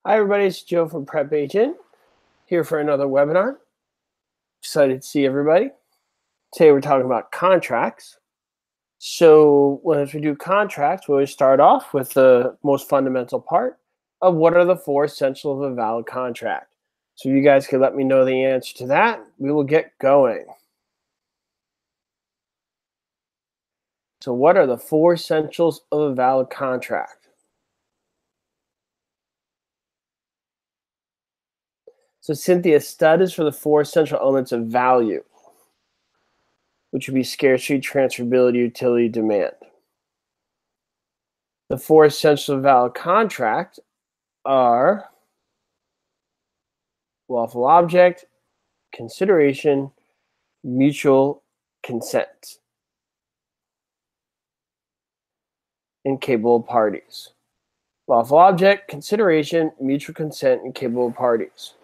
Hi, everybody. It's Joe from PrepAgent here for another webinar. Excited to see everybody. Today we're talking about contracts. So when we do contracts, we always start off with the most fundamental part of what are the four essentials of a valid contract. So if you guys could let me know the answer to that, we will get going. So what are the four essentials of a valid contract? So Cynthia, stud is for the four essential elements of value, which would be scarcity, transferability, utility, demand. The four essentials of a valid contract are lawful object, consideration, mutual consent, and capable parties. Lawful object, consideration, mutual consent, and capable parties.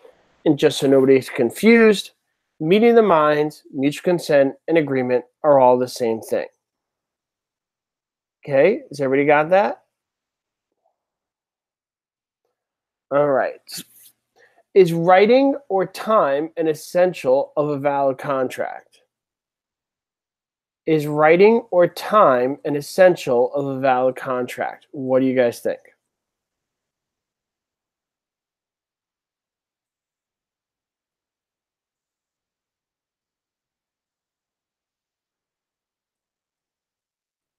And just so nobody's confused, meeting the minds, mutual consent, and agreement are all the same thing. Okay, has everybody got that? All right. Is writing or time an essential of a valid contract? Is writing or time an essential of a valid contract? What do you guys think?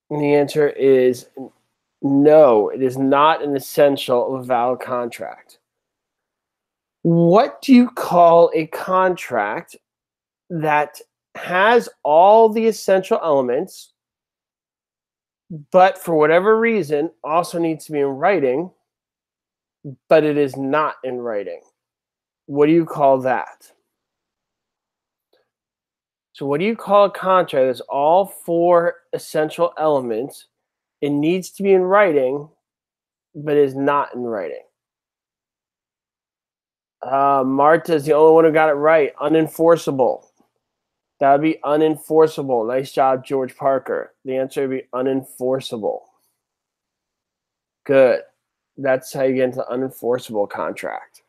And the answer is no, it is not an essential of a valid contract. What do you call a contract that has all the essential elements, but for whatever reason also needs to be in writing, but it is not in writing? What do you call that? So what do you call a contract that's all four essential elements? It needs to be in writing, but is not in writing. Marta's the only one who got it right. Unenforceable. That would be unenforceable. Nice job, George Parker. The answer would be unenforceable. Good. That's how you get into unenforceable contract.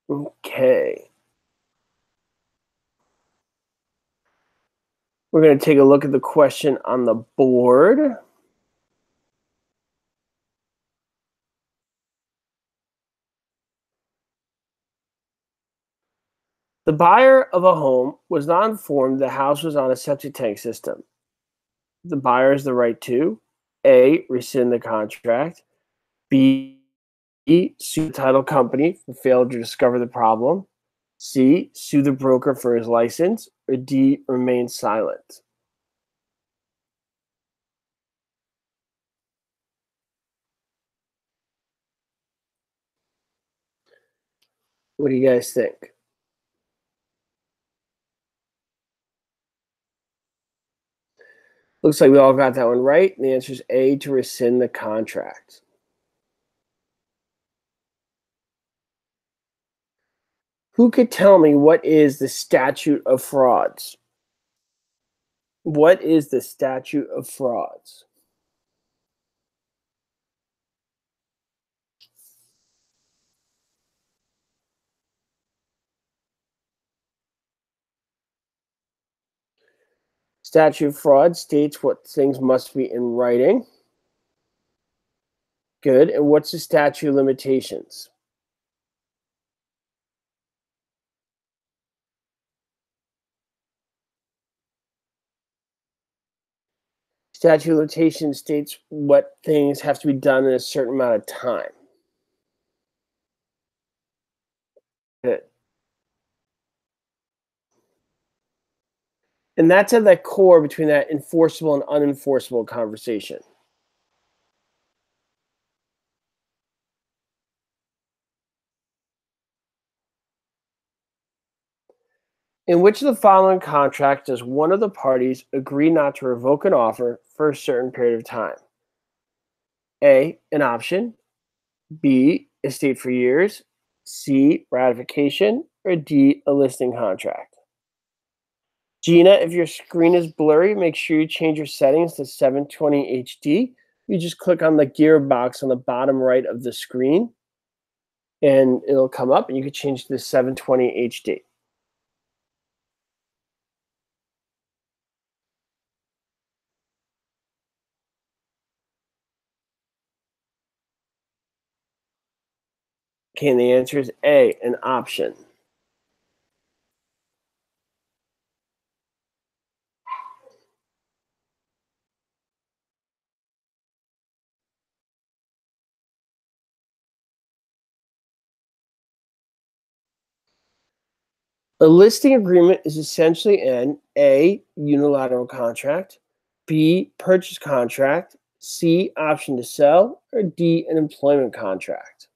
Okay. We're going to take a look at the question on the board. The buyer of a home was not informed the house was on a septic tank system. The buyer has the right to A, rescind the contract, B, sue the title company for failure to discover the problem, C, sue the broker for his license, or D, remain silent. What do you guys think? Looks like we all got that one right. And the answer is A, to rescind the contract. Who could tell me what is the statute of frauds? What is the statute of frauds? Statute of fraud states what things must be in writing. Good. And what's the statute of limitations? Statute of limitations states what things have to be done in a certain amount of time. Good. And that's at the core between that enforceable and unenforceable conversation. In which of the following contracts does one of the parties agree not to revoke an offer for a certain period of time? A, an option, B, estate for years, C, ratification, or D, a listing contract? Gina, if your screen is blurry, make sure you change your settings to 720 HD. you just click on the gearbox on the bottom right of the screen, and it'll come up, and you can change to 720 HD. Okay, and the answer is A, an option. A listing agreement is essentially an A, unilateral contract, B, purchase contract, C, option to sell, or D, an employment contract.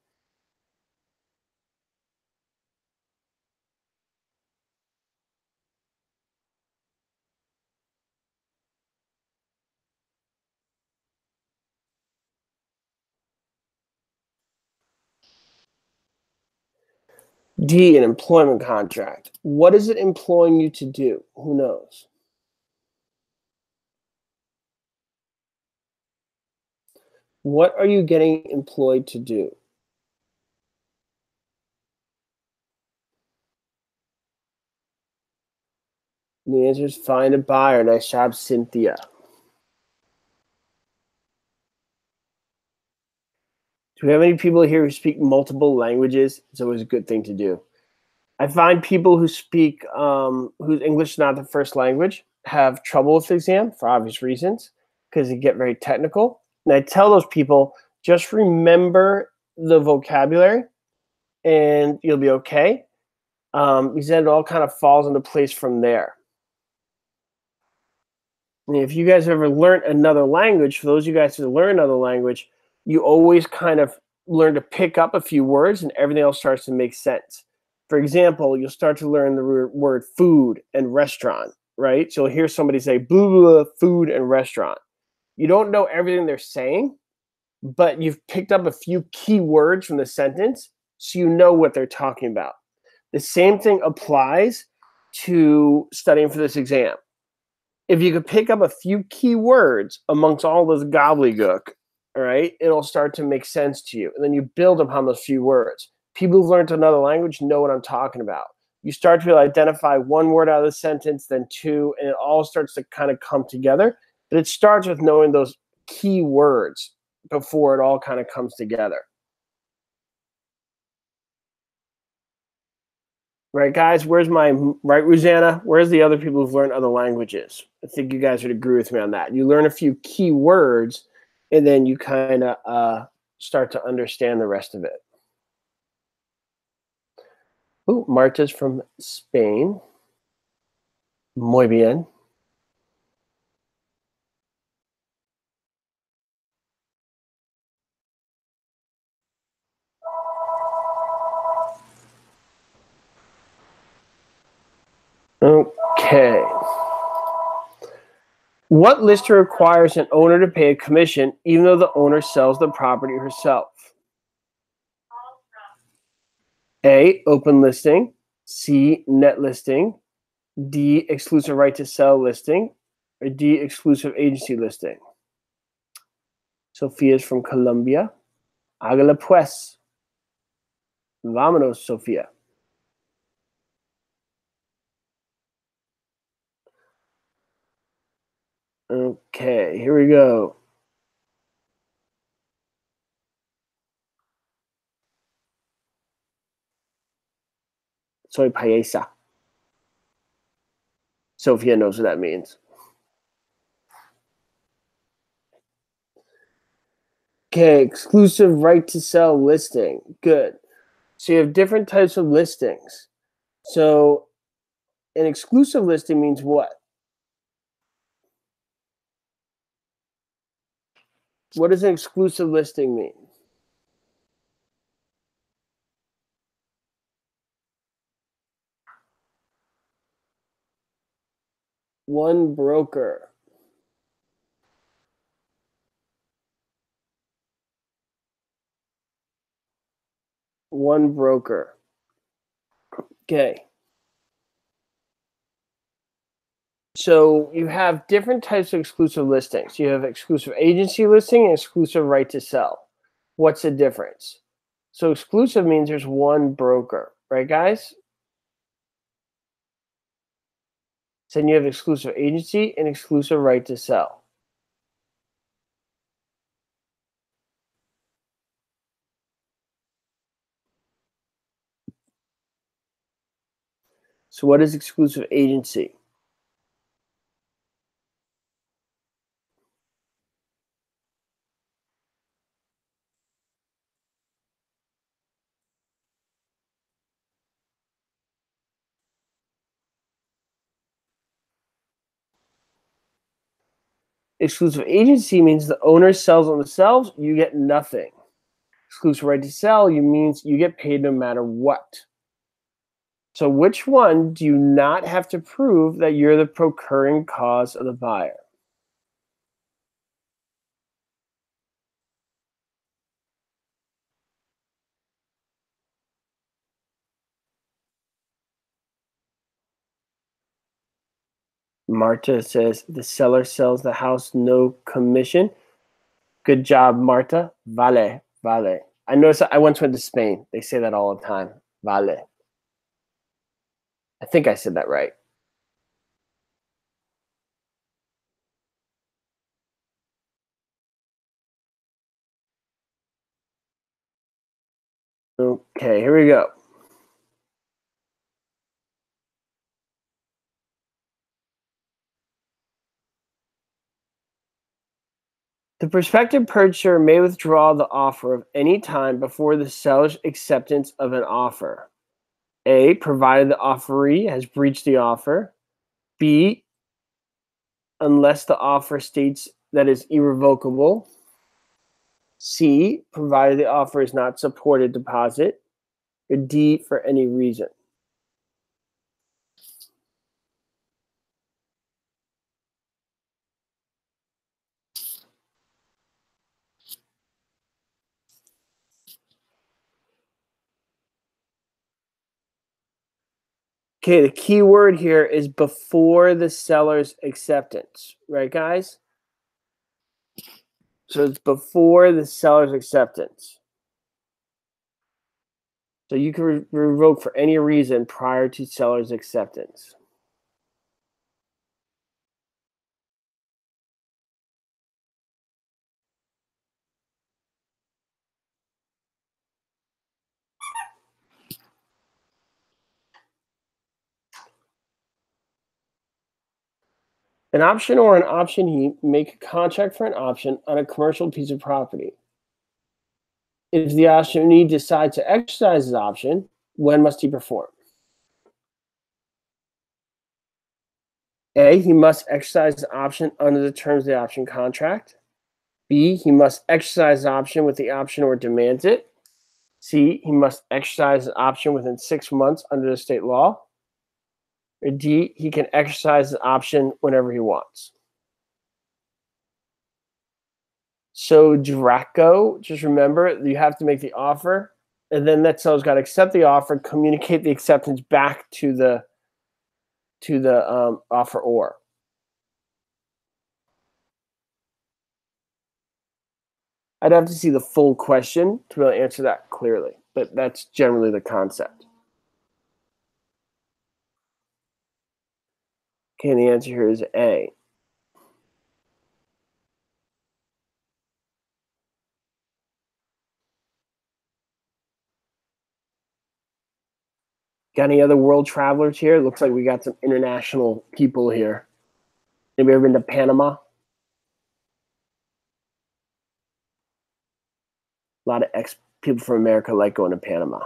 D, an employment contract. What is it employing you to do? Who knows? What are you getting employed to do? And the answer is find a buyer. Nice job, Cynthia. Do we have any people here who speak multiple languages? It's always a good thing to do. I find people who speak, whose English is not the first language, have trouble with the exam for obvious reasons because they get very technical. And I tell those people, just remember the vocabulary and you'll be okay. Because then it all kind of falls into place from there. And if you guys ever learned another language, for those of you guys who learn another language, you always kind of learn to pick up a few words and everything else starts to make sense. For example, you'll start to learn the word food and restaurant, right? So you'll hear somebody say blah, blah, blah, food and restaurant. You don't know everything they're saying, but you've picked up a few key words from the sentence, so you know what they're talking about. The same thing applies to studying for this exam. If you could pick up a few key words amongst all this gobbledygook, all right, it'll start to make sense to you. And then you build upon those few words. People who've learned another language know what I'm talking about. You start to identify one word out of the sentence, then two, and it all starts to kind of come together. But it starts with knowing those key words before it all kind of comes together. Right, guys? Where's my right, Rosanna? Where's the other people who've learned other languages? I think you guys would agree with me on that. You learn a few key words, and then you kind of start to understand the rest of it. Oh, Marta's from Spain. Muy bien. Okay. What lister requires an owner to pay a commission even though the owner sells the property herself? A, open listing. C, net listing. D, exclusive right to sell listing. Or D, exclusive agency listing. Sophia's from Colombia. Hágale pues. Vámonos, Sofía. Okay, here we go. Soy paisa. Sophia knows what that means. Okay, exclusive right to sell listing. Good. So you have different types of listings. So an exclusive listing means what? What does an exclusive listing mean? One broker. One broker. Okay. So you have different types of exclusive listings. You have exclusive agency listing and exclusive right to sell. What's the difference? So exclusive means there's one broker, right, guys? So then you have exclusive agency and exclusive right to sell. So what is exclusive agency? Exclusive agency means the owner sells on themselves, you get nothing. Exclusive right to sell means you get paid no matter what. So which one do you not have to prove that you're the procuring cause of the buyer? Marta says the seller sells the house, no commission. Good job, Marta. Vale, vale. I noticed I once went to Spain. They say that all the time. Vale. I think I said that right. Okay, here we go. The prospective purchaser may withdraw the offer of any time before the seller's acceptance of an offer. A, provided the offeree has breached the offer. B, unless the offer states that is irrevocable. C, provided the offer is not supported deposit. Or D, for any reason. Okay, the key word here is before the seller's acceptance, right, guys? So it's before the seller's acceptance. So you can revoke for any reason prior to seller's acceptance. An option or an optionee make a contract for an option on a commercial piece of property. If the optionee decides to exercise his option, when must he perform? A, he must exercise the option under the terms of the option contract. B, he must exercise the option with the optioner demands it. C, he must exercise the option within 6 months under the state law. Or D, he can exercise the option whenever he wants. So Draco, just remember you have to make the offer, and then that seller's got to accept the offer, communicate the acceptance back to the offeror. I'd have to see the full question to really answer that clearly, but that's generally the concept. Okay, and the answer here is A. Got any other world travelers here? Looks like we got some international people here. Anybody ever been to Panama? A lot of people from America like going to Panama.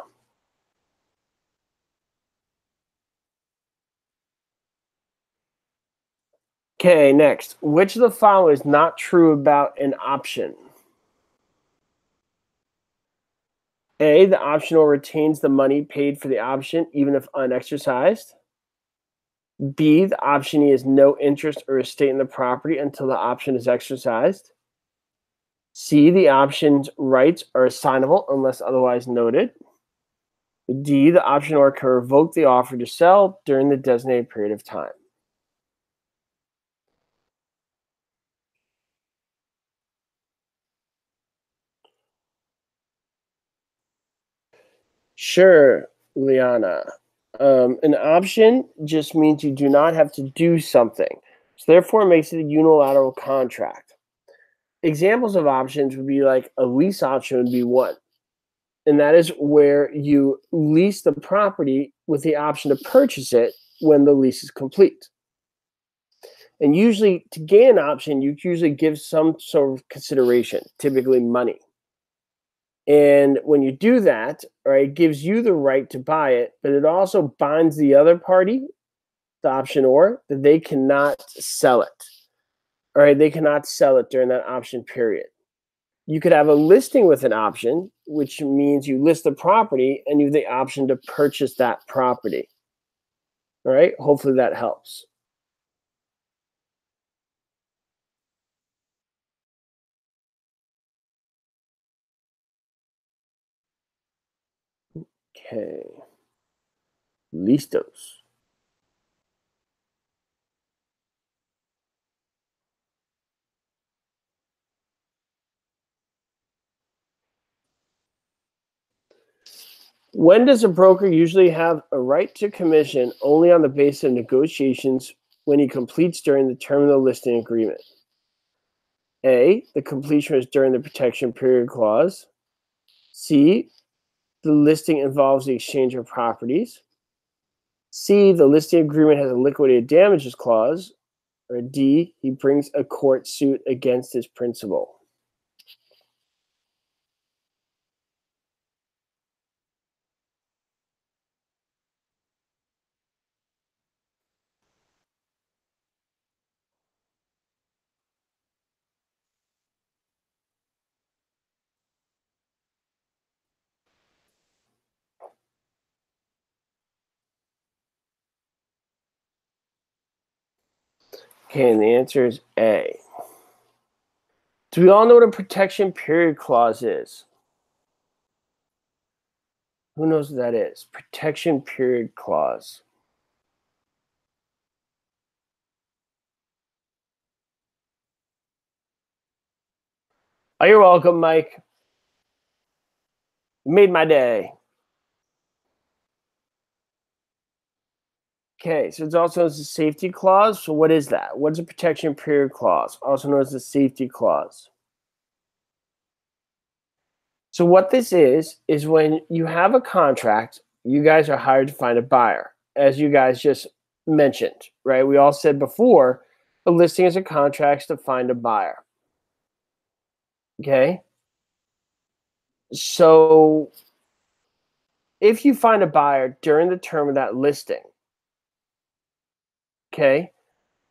Okay, next. Which of the following is not true about an option? A, the optional retains the money paid for the option even if unexercised. B, the optionee has no interest or estate in the property until the option is exercised. C, the option's rights are assignable unless otherwise noted. D, the optionor can revoke the offer to sell during the designated period of time. Sure, Liana. An option just means you do not have to do something. So therefore, it makes it a unilateral contract. Examples of options would be like a lease option would be one. And that is where you lease the property with the option to purchase it when the lease is complete. And usually, to gain an option, you usually give some sort of consideration, typically money. And when you do that, right, it gives you the right to buy it, but it also binds the other party, the optionor, that they cannot sell it. All right, they cannot sell it during that option period. You could have a listing with an option, which means you list the property and you have the option to purchase that property. All right, hopefully that helps. Okay, listos. When does a broker usually have a right to commission only on the basis of negotiations when he completes during the term of the listing agreement? A, the completion is during the protection period clause. C, the listing involves the exchange of properties. C, the listing agreement has a liquidated damages clause. Or D, he brings a court suit against his principal. Okay, and the answer is A. Do we all know what a protection period clause is? Who knows what that is? Protection period clause. Oh, you're welcome, Mike. You made my day. Okay, so it's also known as the safety clause. So what is that? What is a protection period clause? Also known as the safety clause. So what this is when you have a contract, you guys are hired to find a buyer, as you guys just mentioned, right? We all said before, a listing is a contract to find a buyer. Okay. So if you find a buyer during the term of that listing, okay,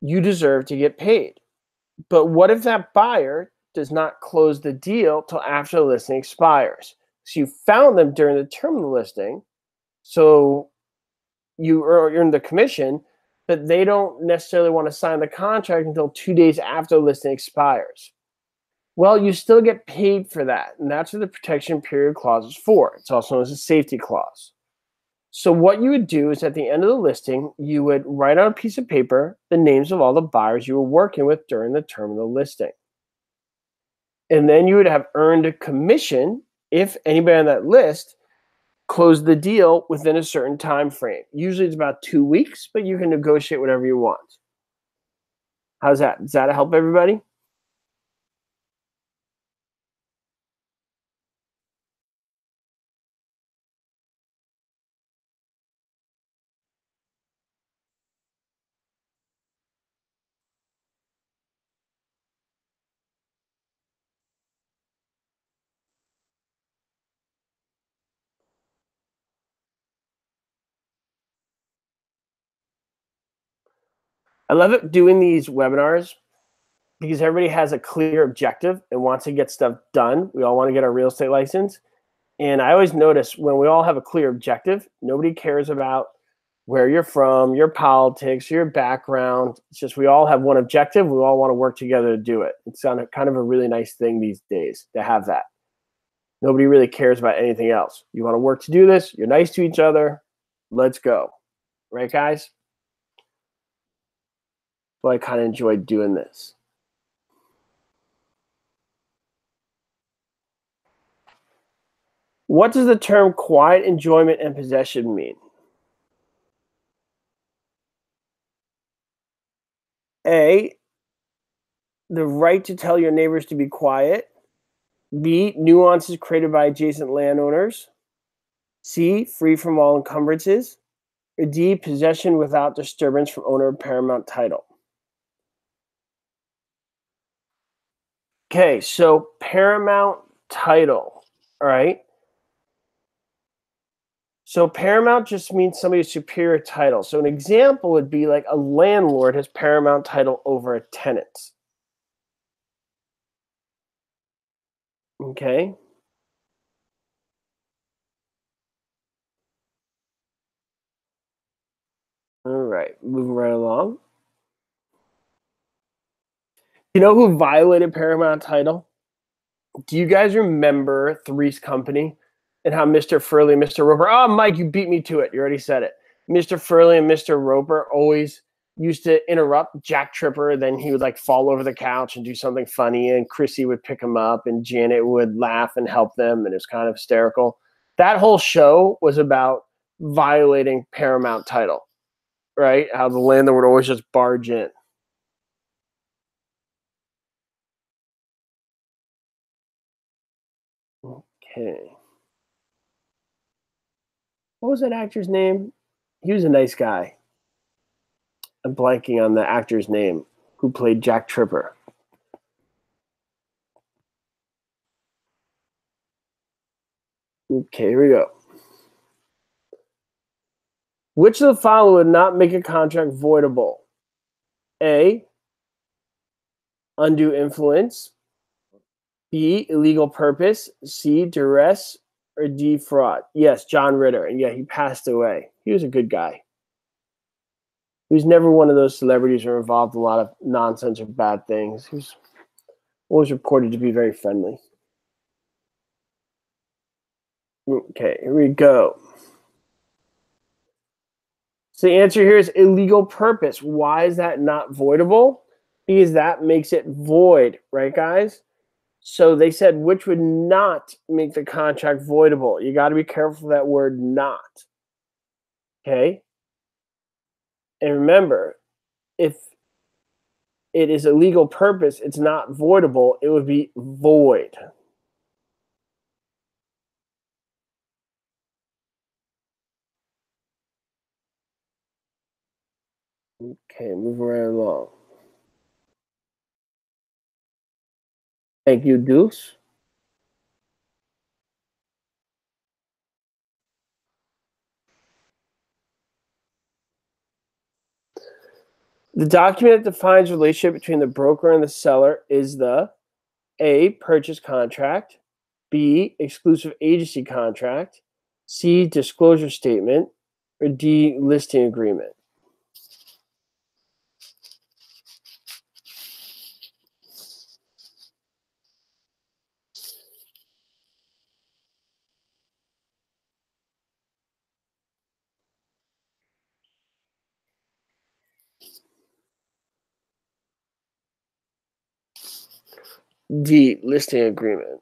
you deserve to get paid. But what if that buyer does not close the deal till after the listing expires? So you found them during the term of the listing, so you earn the commission, but they don't necessarily want to sign the contract until 2 days after the listing expires. Well, you still get paid for that, and that's what the protection period clause is for. It's also known as a safety clause. So what you would do is at the end of the listing, you would write on a piece of paper the names of all the buyers you were working with during the term of the listing. And then you would have earned a commission if anybody on that list closed the deal within a certain time frame. Usually it's about 2 weeks, but you can negotiate whatever you want. How's that? Does that help everybody? I love it doing these webinars because everybody has a clear objective and wants to get stuff done. We all want to get our real estate license. And I always notice when we all have a clear objective, nobody cares about where you're from, your politics, your background. It's just we all have one objective. We all want to work together to do it. It's kind of a really nice thing these days to have that. Nobody really cares about anything else. You want to work to do this. You're nice to each other. Let's go. Right, guys? Well, I kind of enjoyed doing this. What does the term quiet enjoyment and possession mean? A, the right to tell your neighbors to be quiet. B, nuances created by adjacent landowners. C, free from all encumbrances. Or D, possession without disturbance from owner of paramount title. Okay, so paramount title, all right? So paramount just means somebody's superior title. So an example would be like a landlord has paramount title over a tenant. Okay. All right, moving right along. You know who violated paramount title? Do you guys remember Three's Company and how Mr. Furley and Mr. Roper? Oh, Mike, you beat me to it. You already said it. Mr. Furley and Mr. Roper always used to interrupt Jack Tripper. Then he would like fall over the couch and do something funny, and Chrissy would pick him up, and Janet would laugh and help them, and it was kind of hysterical. That whole show was about violating paramount title, right? How the landlord would always just barge in. Okay. What was that actor's name? He was a nice guy. I'm blanking on the actor's name who played Jack Tripper. Okay, here we go. Which of the following would not make a contract voidable? A, undue influence. B, illegal purpose. C, duress. Or D, fraud. Yes, John Ritter. And yeah, he passed away. He was a good guy. He was never one of those celebrities who were involved in a lot of nonsense or bad things. He was always reported to be very friendly. Okay, here we go. So the answer here is illegal purpose. Why is that not voidable? Because that makes it void, right, guys? So they said which would not make the contract voidable. You got to be careful of that word not. Okay? And remember, if it is a legal purpose, it's not voidable, it would be void. Okay, moving right along. Thank you, Deuce. The document that defines the relationship between the broker and the seller is the A, purchase contract. B, exclusive agency contract. C, disclosure statement. Or D, listing agreement. D, listing agreement.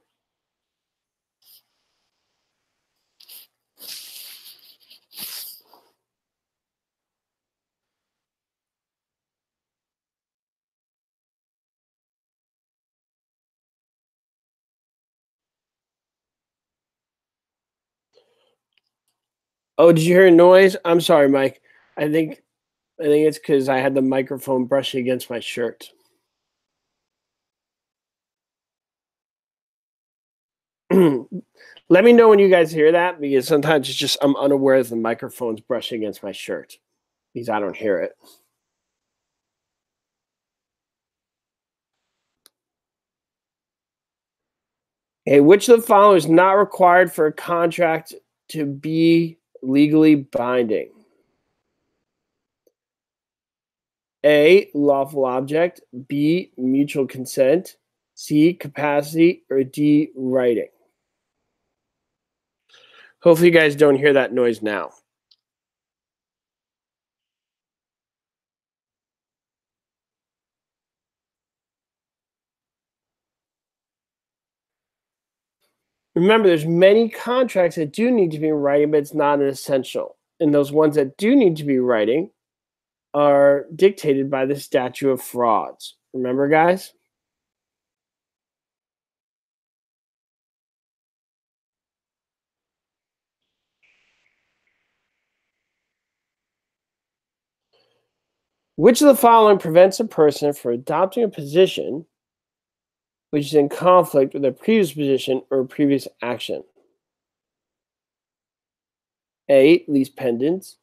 Oh, did you hear a noise? I'm sorry, Mike. I think it's because I had the microphone brushing against my shirt. Let me know when you guys hear that, because sometimes it's just I'm unaware that the microphone's brushing against my shirt because I don't hear it. Okay, which of the following is not required for a contract to be legally binding? A, lawful object. B, mutual consent. C, capacity. Or D, writing. Hopefully you guys don't hear that noise now. Remember, there's many contracts that do need to be in writing, but it's not an essential. And those ones that do need to be writing are dictated by the statute of frauds. Remember, guys? Which of the following prevents a person from adopting a position which is in conflict with a previous position or previous action? A, lease pendants.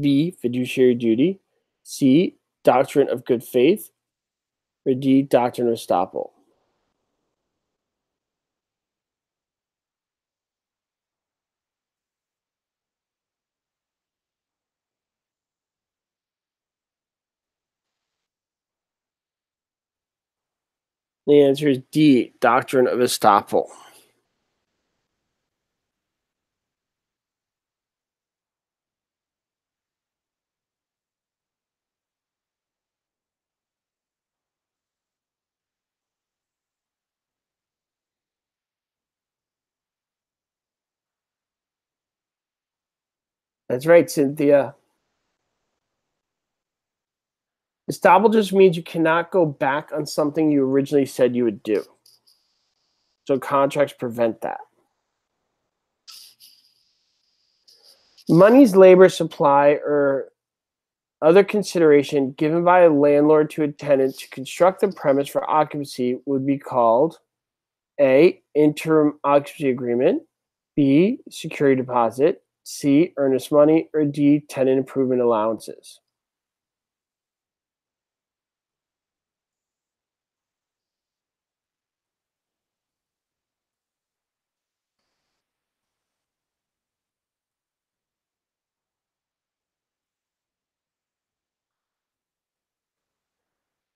B, fiduciary duty. C, doctrine of good faith. Or D, doctrine of estoppel. The answer is D, doctrine of estoppel. That's right, Cynthia. Estoppel just means you cannot go back on something you originally said you would do. So contracts prevent that. Money's labor supply or other consideration given by a landlord to a tenant to construct the premise for occupancy would be called A, interim occupancy agreement, B, security deposit, C, earnest money, or D, tenant improvement allowances.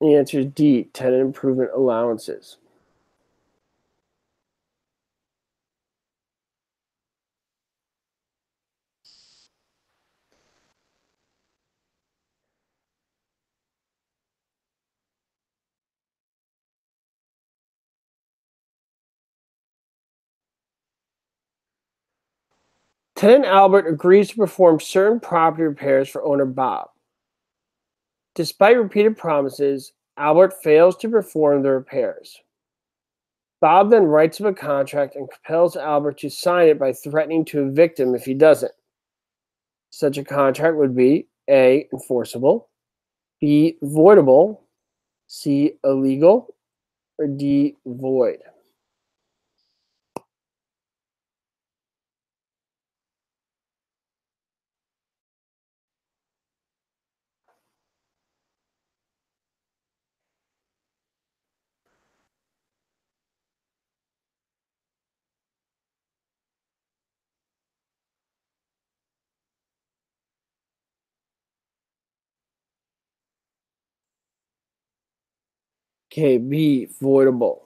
The answer is D, tenant improvement allowances. Tenant Albert agrees to perform certain property repairs for owner Bob. Despite repeated promises, Albert fails to perform the repairs. Bob then writes up a contract and compels Albert to sign it by threatening to evict him if he doesn't. Such a contract would be A, enforceable, B, voidable, C, illegal, or D, void. Okay, B, voidable.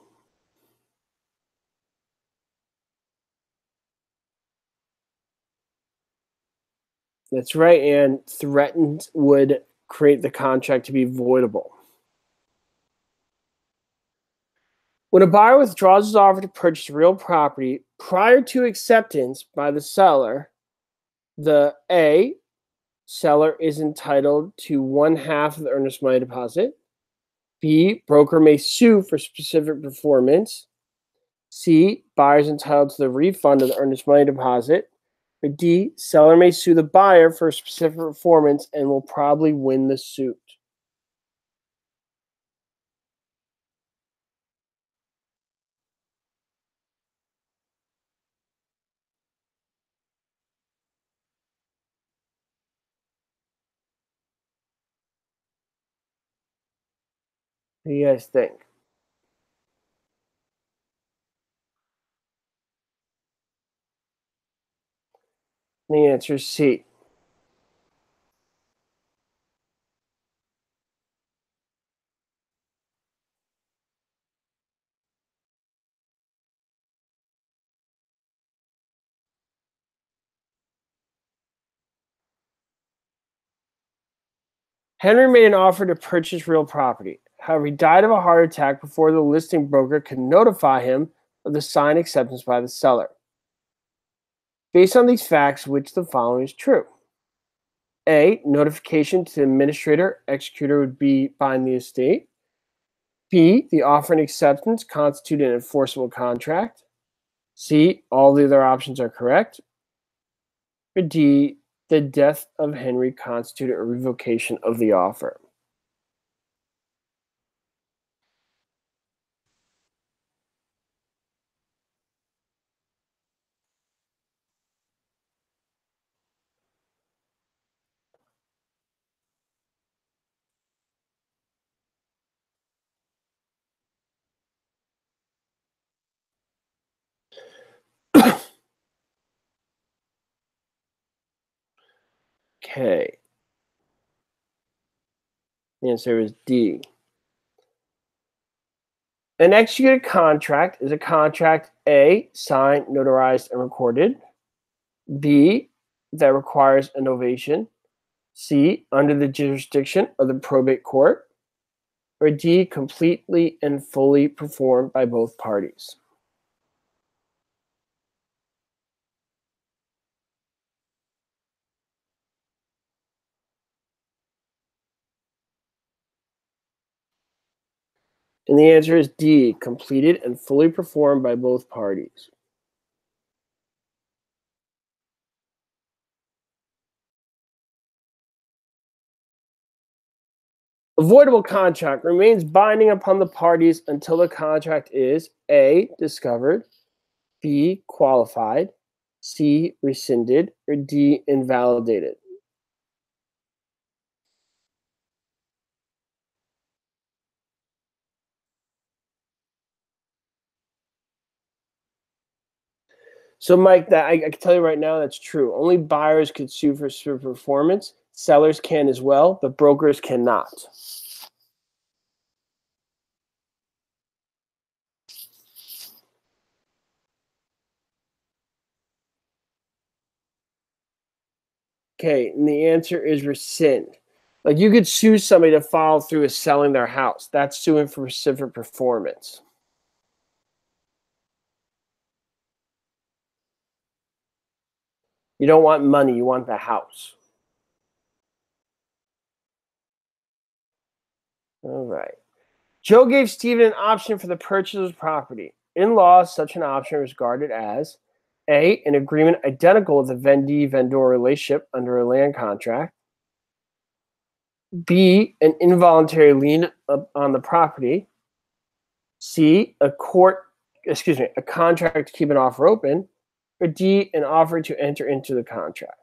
That's right, and threatened would create the contract to be voidable. When a buyer withdraws his offer to purchase real property prior to acceptance by the seller, the A, seller is entitled to one half of the earnest money deposit. B, broker may sue for specific performance. C, buyer is entitled to the refund of the earnest money deposit. Or D, seller may sue the buyer for a specific performance and will probably win the suit. What do you guys think? The answer is C. Henry made an offer to purchase real property. However, he died of a heart attack before the listing broker could notify him of the signed acceptance by the seller. Based on these facts, which of the following is true? A, notification to the administrator, executor would be bind the estate. B, the offer and acceptance constitute an enforceable contract. C, all the other options are correct. Or D, the death of Henry constituted a revocation of the offer. Okay. The answer is D. An executed contract is a contract A, signed, notarized, and recorded. B, that requires a novation. C, under the jurisdiction of the probate court. Or D, completely and fully performed by both parties. And the answer is D, completed and fully performed by both parties. Avoidable contract remains binding upon the parties until the contract is A, discovered, B, qualified, C, rescinded, or D, invalidated. So, Mike, that I can tell you right now that's true. Only buyers could sue for performance. Sellers can as well, but brokers cannot. Okay, and the answer is rescind. Like you could sue somebody to follow through with selling their house. That's suing for specific performance. You don't want money, you want the house. All right. Joe gave Stephen an option for the purchase of his property. In law, such an option is regarded as A, an agreement identical with the vendee-vendor relationship under a land contract. B, an involuntary lien on the property. C, a contract to keep an offer open. Or D, an offer to enter into the contract.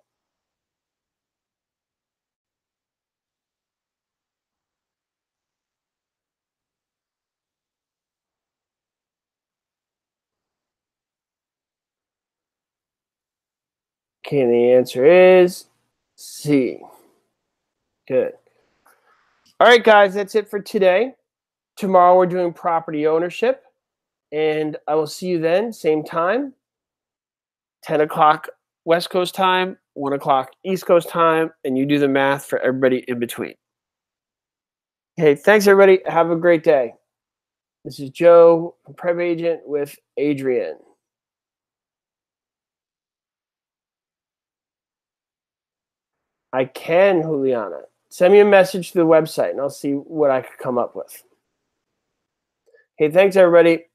Okay, and the answer is C. Good. All right, guys, that's it for today. Tomorrow we're doing property ownership, and I will see you then, same time, 10 o'clock West Coast time, 1 o'clock East Coast time, and you do the math for everybody in between. Okay, thanks, everybody. Have a great day. This is Joe from PrepAgent with Adrian. I can, Juliana. Send me a message to the website, and I'll see what I could come up with. Okay, thanks, everybody.